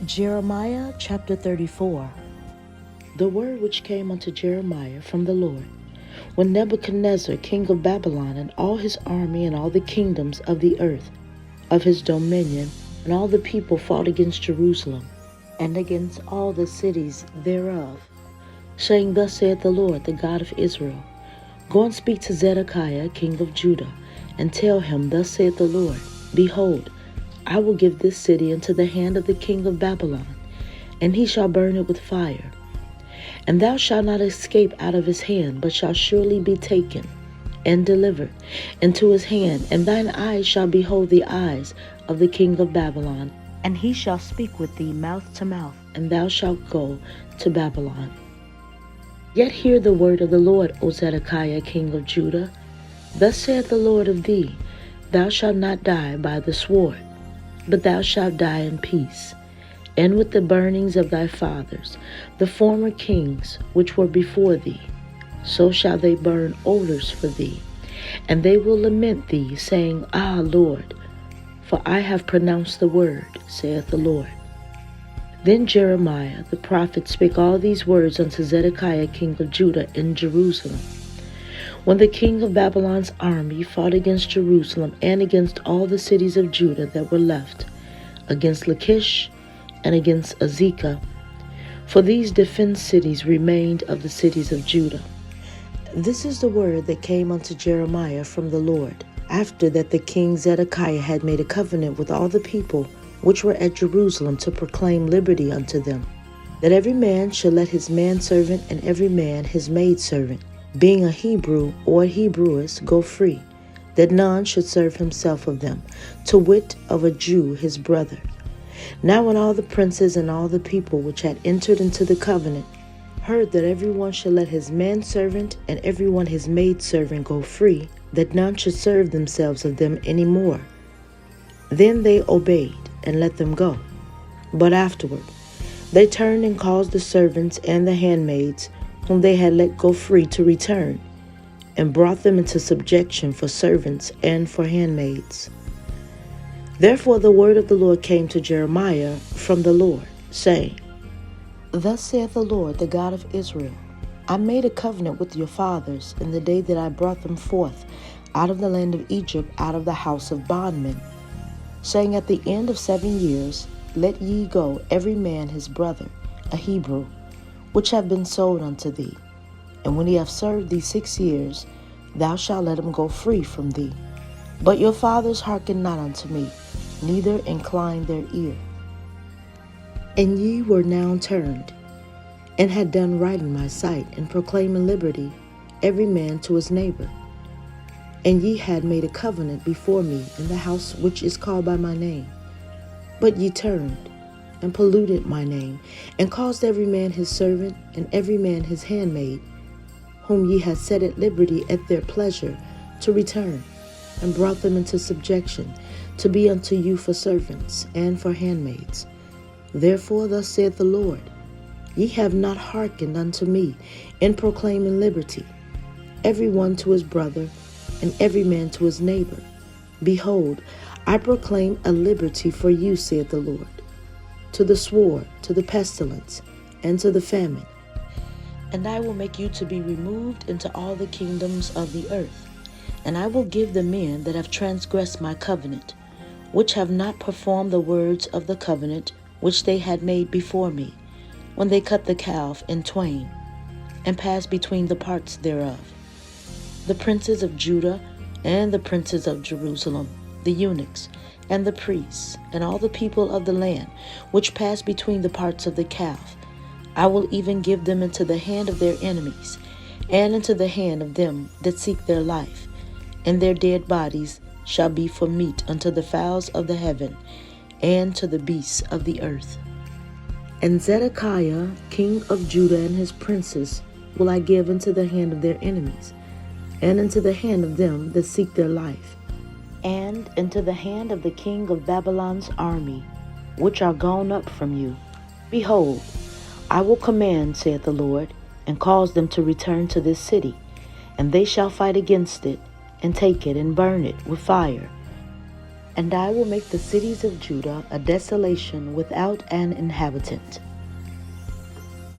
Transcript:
Jeremiah chapter 34. The word which came unto Jeremiah from the Lord, when Nebuchadnezzar king of Babylon and all his army and all the kingdoms of the earth of his dominion and all the people fought against Jerusalem and against all the cities thereof, saying, Thus saith the Lord, the God of Israel, Go and speak to Zedekiah king of Judah, and tell him, Thus saith the Lord, Behold, I will give this city into the hand of the king of Babylon, and he shall burn it with fire. And thou shalt not escape out of his hand, but shalt surely be taken and delivered into his hand, and thine eyes shall behold the eyes of the king of Babylon, and he shall speak with thee mouth to mouth, and thou shalt go to Babylon. Yet hear the word of the Lord, O Zedekiah king of Judah. Thus saith the Lord of thee, Thou shalt not die by the sword, but thou shalt die in peace, and with the burnings of thy fathers, the former kings which were before thee. So shall they burn odors for thee, and they will lament thee, saying, Ah, Lord, for I have pronounced the word, saith the Lord. Then Jeremiah the prophet spake all these words unto Zedekiah king of Judah in Jerusalem, when the king of Babylon's army fought against Jerusalem and against all the cities of Judah that were left, against Lachish and against Azekah, for these defenced cities remained of the cities of Judah. This is the word that came unto Jeremiah from the Lord, after that the king Zedekiah had made a covenant with all the people which were at Jerusalem to proclaim liberty unto them, that every man should let his manservant and every man his maidservant, being a Hebrew or a Hebrewess, go free, that none should serve himself of them, to wit, of a Jew his brother. Now when all the princes and all the people which had entered into the covenant heard that every one should let his manservant and every one his maidservant go free, that none should serve themselves of them any more, then they obeyed and let them go. But afterward they turned and caused the servants and the handmaids whom they had let go free to return, and brought them into subjection for servants and for handmaids. Therefore the word of the Lord came to Jeremiah from the Lord, saying, Thus saith the Lord, the God of Israel, I made a covenant with your fathers in the day that I brought them forth out of the land of Egypt, out of the house of bondmen, saying, At the end of 7 years let ye go every man his brother, a Hebrew, which have been sold unto thee. And when he have served thee 6 years, thou shalt let him go free from thee. But your fathers hearkened not unto me, neither inclined their ear. And ye were now turned, and had done right in my sight, in proclaiming liberty, every man to his neighbor. And ye had made a covenant before me in the house which is called by my name. But ye turned, and polluted my name, and caused every man his servant, and every man his handmaid, whom ye had set at liberty at their pleasure, to return, and brought them into subjection, to be unto you for servants and for handmaids. Therefore thus saith the Lord, Ye have not hearkened unto me in proclaiming liberty, every one to his brother, and every man to his neighbor. Behold, I proclaim a liberty for you, saith the Lord, to the sword, to the pestilence, and to the famine. And I will make you to be removed into all the kingdoms of the earth. And I will give the men that have transgressed my covenant, which have not performed the words of the covenant which they had made before me, when they cut the calf in twain, and passed between the parts thereof. The princes of Judah and the princes of Jerusalem, the eunuchs, and the priests, and all the people of the land, which passed between the parts of the calf, I will even give them into the hand of their enemies, and into the hand of them that seek their life, and their dead bodies shall be for meat unto the fowls of the heaven, and to the beasts of the earth. And Zedekiah king of Judah and his princes will I give into the hand of their enemies, and into the hand of them that seek their life, and into the hand of the king of Babylon's army, which are gone up from you. Behold, I will command, saith the Lord, and cause them to return to this city, and they shall fight against it, and take it, and burn it with fire. And I will make the cities of Judah a desolation without an inhabitant,